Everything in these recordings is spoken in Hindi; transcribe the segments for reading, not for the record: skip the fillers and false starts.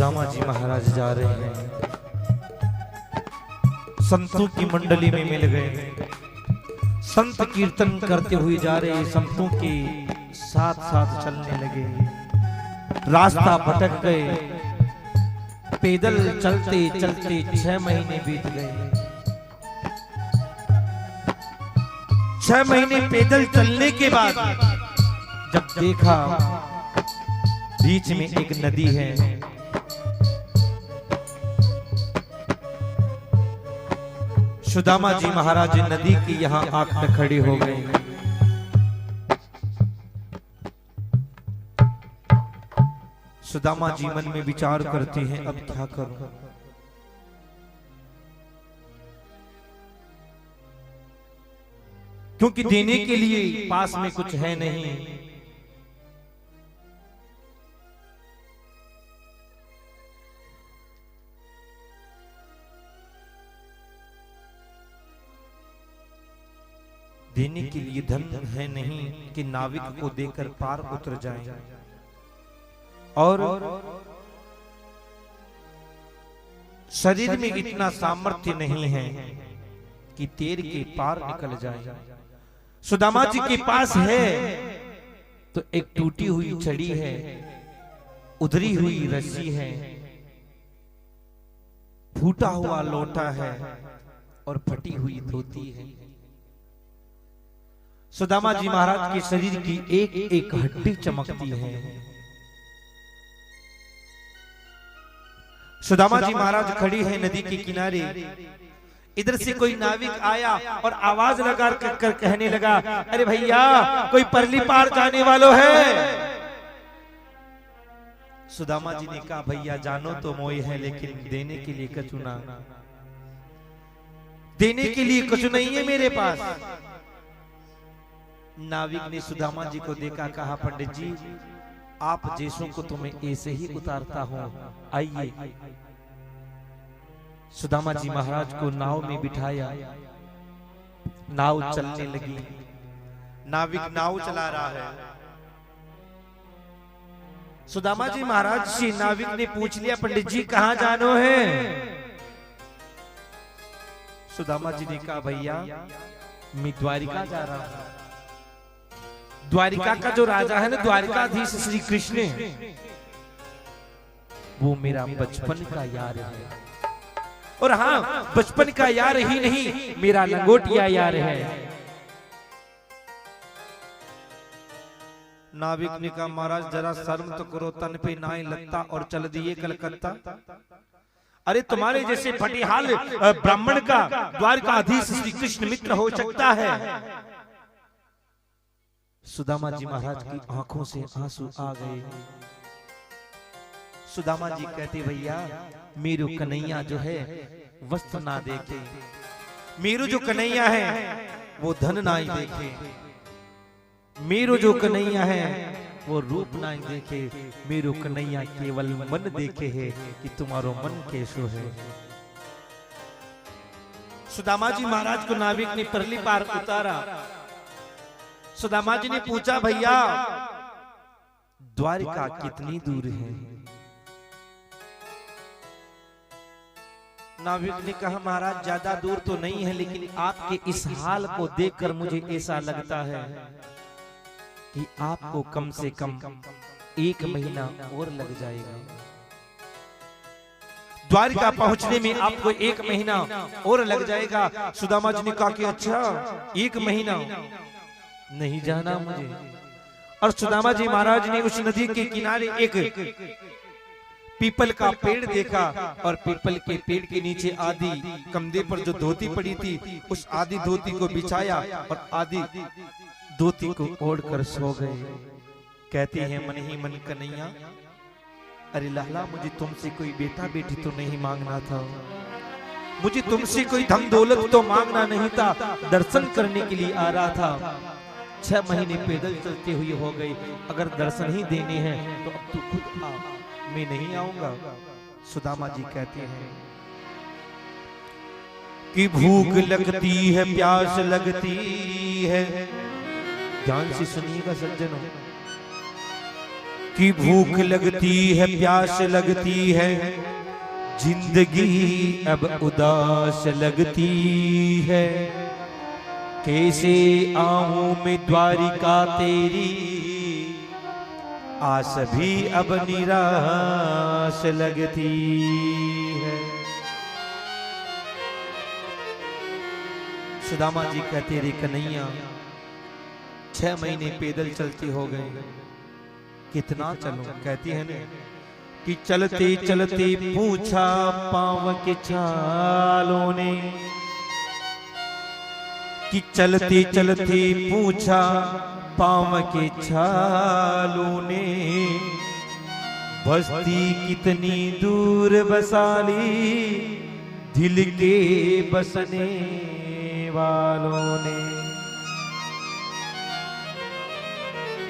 सुदामा जी महाराज जा रहे हैं, संतों की मंडली में मिल गए। संत कीर्तन करते हुए जा रहे, संतों के साथ साथ चलने लगे। रास्ता भटक गए, पैदल चलते चलते 6 महीने बीत गए। 6 महीने पैदल चलने के बाद जब देखा बीच में एक नदी है, सुदामा जी महाराज नदी की यहां आकर खड़े हो गए। सुदामा जी मन में विचार करते हैं, अब क्या करूं? क्योंकि देने के लिए पास में कुछ है नहीं। देने के लिए धन है नहीं कि नाविक को देकर पार उतर जाएं। और शरीर में इतना सामर्थ्य नहीं है कि तैर के पार निकल जाए। सुदामा जी के पास है तो एक टूटी हुई छड़ी है, उधरी हुई रस्सी है, फूटा हुआ लोटा है और फटी हुई धोती है। सुदामा जी महाराज के शरीर की एक एक हड्डी चमकती है। सुदामा जी महाराज खड़ी है नदी के किनारे। इधर से कोई नाविक आया और आवाज लगा कर कहने लगा, अरे भैया कोई परली पार जाने वालों है। सुदामा जी ने कहा, भैया जानो तो मोय है, लेकिन देने के लिए कछु ना, देने के लिए कुछ नहीं है मेरे पास। नाविक ने सुदामा जी को देखा, कहा, पंडित जी आप जैसों को तो मैं ऐसे ही उतारता हूं, आइए। सुदामा जी महाराज को नाव में बिठाया, नाव चलने लगी। नाविक नाव चला रहा है। सुदामा जी महाराज से नाविक ने पूछ लिया, पंडित जी कहां जानो है? सुदामा जी ने कहा, भैया मैं द्वारिका जा रहा हूं। द्वारिका का जो राजा है ना, द्वारिकाधीश श्री कृष्ण, वो मेरा बचपन का यार है। और हाँ, बचपन का यार ही नहीं, मेरा लंगोटिया यार है। नाविक ने कहा, महाराज जरा शर्म तो करो, तन पे नाई लगता और चल दिए कलकत्ता। अरे तुम्हारे जैसे फटीहाल ब्राह्मण का द्वारिकाधीश श्री कृष्ण मित्र हो सकता है? सुदामा जी महाराज की आंखों से आंसू आ गए। सुदामा जी कहते, भैया मेरू कन्हैया जो है वस्त्र ना देखे, मेरू जो कन्हैया है वो धन ना ही देखे, मेरू जो कन्हैया है वो रूप ना ही देखे, मेरू कन्हैया केवल मन देखे है कि तुम्हारो मन कैसो है। सुदामा जी महाराज को नाविक ने परली पार उतारा। सुदामा जी ने पूछा, भैया द्वारिका कितनी दूर है? नाविक ने कहा, महाराज ज्यादा दूर तो नहीं है, लेकिन आपके इस हाल को देखकर मुझे ऐसा लगता है कि आपको कम से कम 1 महीना और लग जाएगा। द्वारिका पहुंचने में आपको 1 महीना और लग जाएगा। सुदामा जी ने कहा कि अच्छा 1 महीना, नहीं जाना मुझे। और सुदामा जी महाराज ने उस नदी के किनारे एक पीपल का पेड़ देखा और पीपल के पेड़ के नीचे आदि कंधे पर जो धोती पड़ी थी, उस आदि धोती को बिछाया और आदि धोती को ओढ़कर सो गए। कहते हैं, मन ही मन कन्हैया, अरे लाला मुझे तुमसे कोई बेटा बेटी तो नहीं मांगना था, मुझे तुमसे कोई धन दौलत तो मांगना नहीं था, दर्शन करने के लिए आ रहा था। 6 महीने पैदल चलते हुए हो गए, अगर दर्शन ही देने हैं तो अब तू खुद आ, मैं नहीं आऊंगा। सुदामा जी कहते हैं कि भूख लगती है, प्यास लगती है, ध्यान से सुनिएगा सज्जनों, कि भूख लगती है प्यास लगती है, जिंदगी अब उदास लगती है। कैसे आऊं मैं द्वारिका तेरी, आस भी अब निराश लगती है। सुदामा जी कहते रे कन्हैया 6 महीने पैदल चलते हो गए, कितना चलो। कहती है ना कि चलते चलते पूछा पांव के छालों ने, कि चलते चलते पूछा पांव के छालों ने, बस्ती कितनी दूर बसाली दिल के बसने वालों ने।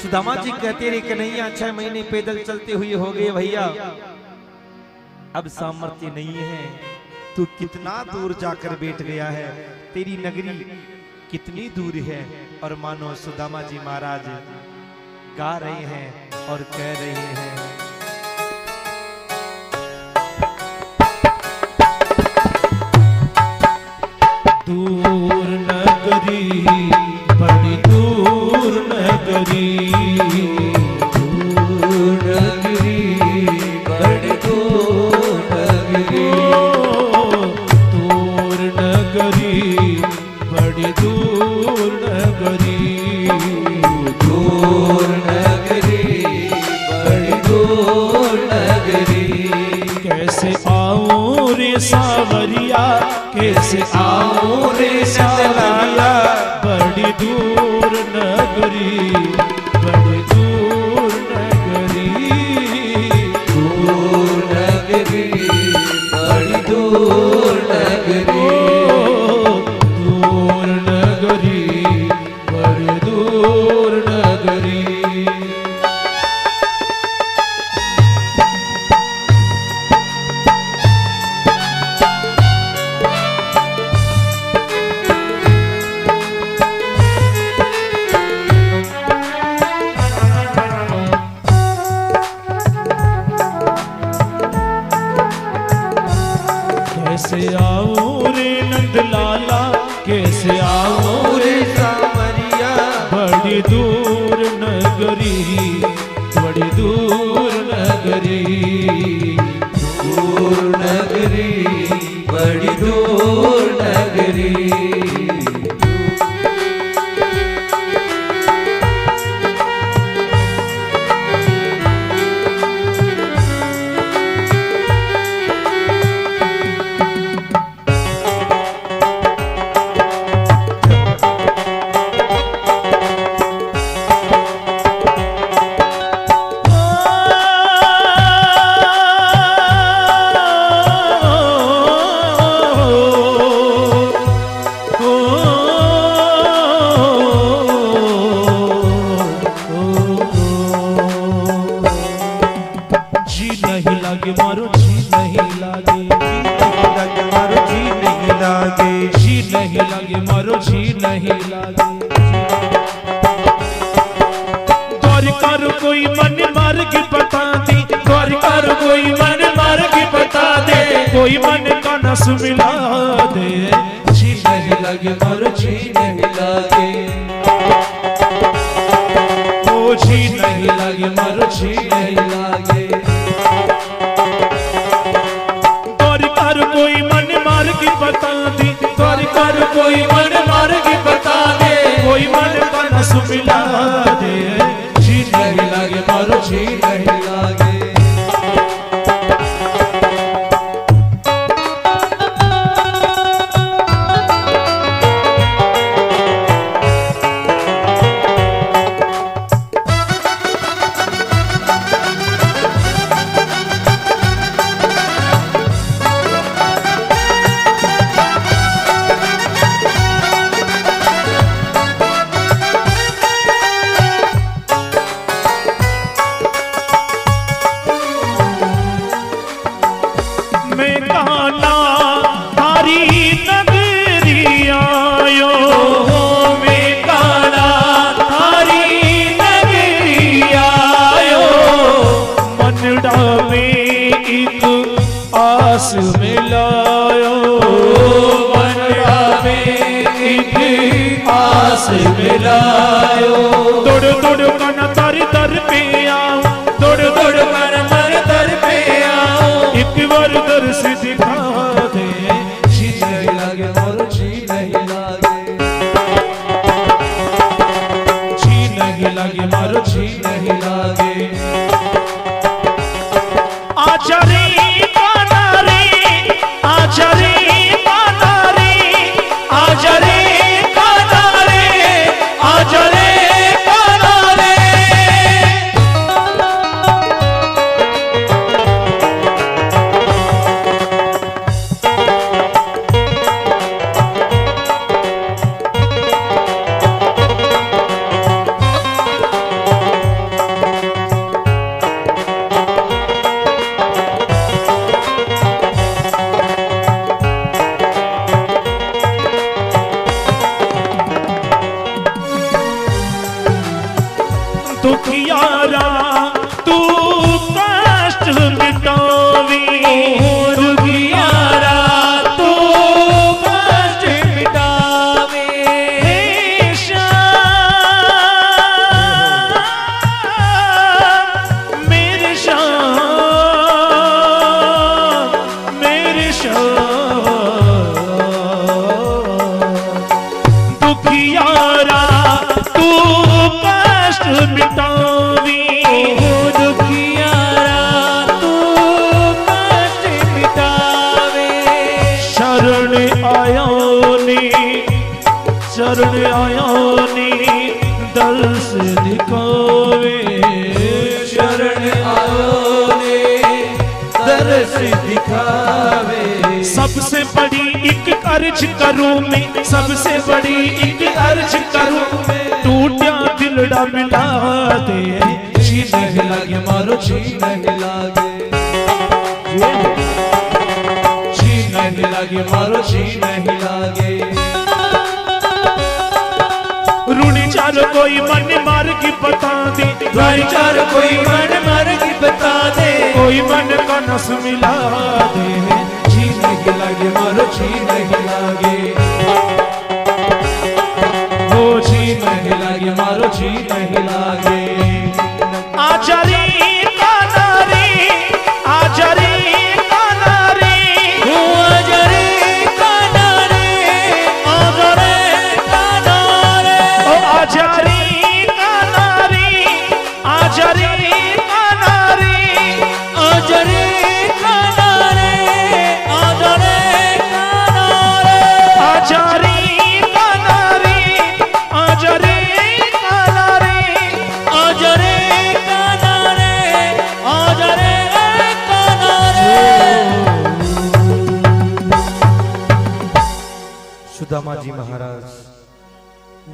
सुदामा जी कहते रहे कन्हैया 6 महीने पैदल चलते हुए हो गए भैया, अब सामर्थ्य नहीं है, तू कितना दूर जाकर बैठ गया है, तेरी नगरी कितनी दूर है। और मानो सुदामा जी महाराज गा रहे हैं और कह रहे हैं, दूर नगरी बड़ी दूर नगरी, दूर नगरी बड़ी दूर नगरी, दूर नगरी बड़ी दूर नगरी, दूर नगरी बड़ी दूर नगरी। कैसे आऊं रे सावरिया, कैसे आऊं रे सावरिया, बड़ी दूर नगरी बड़ी दूर नगरी, दूर नगरी बड़ी दूर नगरी, दूर नगरी बड़ी दूर नगरी। कैसे आऊं रे नंद लाला, कैसे आऊं रे सावरिया, बड़ी दूर नगरी बड़ी दूर नगरी, दूर नगरी बड़ी दूर नगरी। मारो जी नहीं लागे, मारो जी नहीं लागे, जी नहीं लागे मारो जी नहीं लागे। द्वारिका कोई मन मार्ग बता दे, द्वारिका कोई मन मार्ग बता दे, कोई मन का नस मिला दे। जी नहीं लागे मारो जी नहीं लागे, ओ जी नहीं लागे मारो जी नहीं लागे। कोई मन मार्ग बता दे, द्वारिका कोई मन मार्ग बता दे, कोई मन का नस मिला दे। जी नहीं लागे मारो जी नहीं लागे। में एक आस मिलायो, बनड़ा में एक आस मिलायो। दौड़ दौड़ कर दर दर पे आओ, दौड़ दौड़ कर दर दर पे आओ। एक बार दर्श दिखा दे। जी नहीं लागे मोर जी नहीं लागे, जी नहीं लगे मारो जी नहीं लागे। आजा रे काना रे, आजा रे काना रे, आजा रे काना रे, आजा रे काना रे। दुखियारा तू कष्ट मिटावी, दुखियारा तू कष्ट मिटावे। हे श्याम मेरे श्याम, मेरे श्याम। दुखियारा तू कष्ट मिटावी, दुखियारा तू कष्ट मिटावे। शरण आयो नी, शरण आयो नी, दर्श दिखावे। शरण आओ ने दर्श दिखावे। सबसे बड़ी एक अर्ज करूं मैं, सबसे बड़ी एक अर्ज करूं मैं, टूटा दिलड़ा मिला दे। जी नहीं लागे मारो जी नहीं लागे, जी नहीं लागे मारो जी नहीं लागे। रूणी चार कोई मन मार की बता दे, भाई चार कोई मन मार की बता दे। कोई मन का नस मिला दे। जी नहीं लागे मारो जी नहीं लागे, हो जी नहीं लागे मारो जी नहीं लागे। आजा रे काना रे, आजा रे काना रे, हो आजा रे काना रे, आजा रे काना रे। ओ आजा रे काना रे, आजा रे काना रे, आजा रे काना रे, आजा रे काना रे। आजा रे काना रे, आजा रे काना रे, आजा रे काना रे, आजा रे काना रे। सुदामा जी महाराज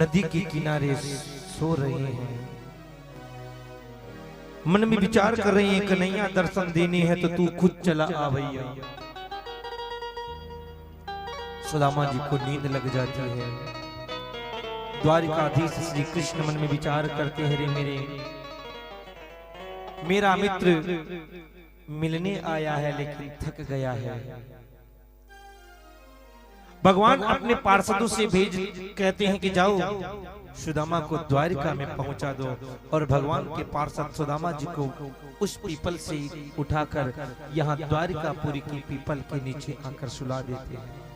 नदी के किनारे सो रहे हैं, मन में विचार कर रही हैं कन्हैया दर्शन देने हैं तो तू खुद चला आ भैया। सुदामा जी को नींद लग जाती है। द्वारिकाधीश श्री कृष्ण मन में विचार करते हैं, रे मेरा मित्र मिलने आया है लेकिन थक गया है। भगवान अपने पार्षदों से भेज कहते हैं कि जाओ सुदामा को द्वारिका में पहुंचा दो, और भगवान के पार्षद सुदामा जी को उस पीपल से उठाकर यहाँ द्वारिकापुरी की पीपल के नीचे आकर सुला देते हैं।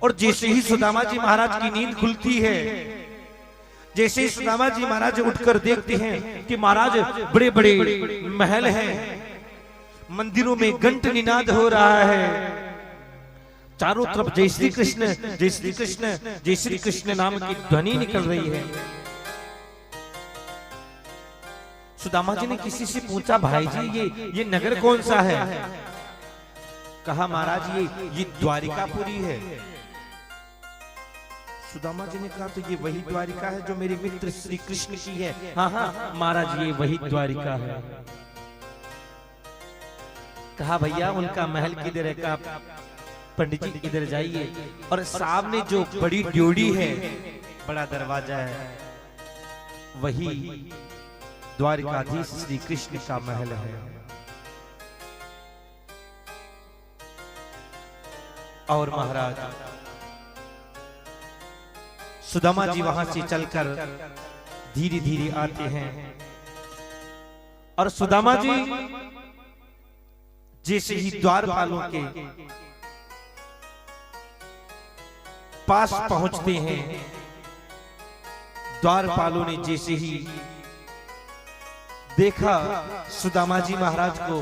और जैसे ही सुदामा जी महाराज की नींद खुलती है, जैसे ही सुदामा जी महाराज उठकर देखते हैं कि महाराज बड़े बड़े महल हैं, मंदिरों में घंट निनाद हो रहा है, चारों तरफ जय श्री कृष्ण जय श्री कृष्ण जय श्री कृष्ण नाम की ध्वनि निकल रही है। सुदामा जी ने किसी से पूछा, भाई जी ये नगर कौन सा है? कहा महाराज ये द्वारिकापुरी है। सुदामा जी ने कहा तो ये वही द्वारिका है जो मेरे मित्र श्री कृष्ण की है। हाँ हाँ महाराज ये वही द्वारिका है। कहा भैया उनका महल किधर है? कहा पंडित जी इधर जाइए और सामने जो बड़ी ड्योढ़ी है, बड़ा दरवाजा है, वही द्वारिकाधीश श्री कृष्ण का महल है। और महाराज सुदामा जी वहां से चलकर धीरे धीरे आते हैं और सुदामा जी जैसे ही द्वारपालों के पास पहुंचते हैं, द्वारपालों ने जैसे ही देखा सुदामा जी महाराज को,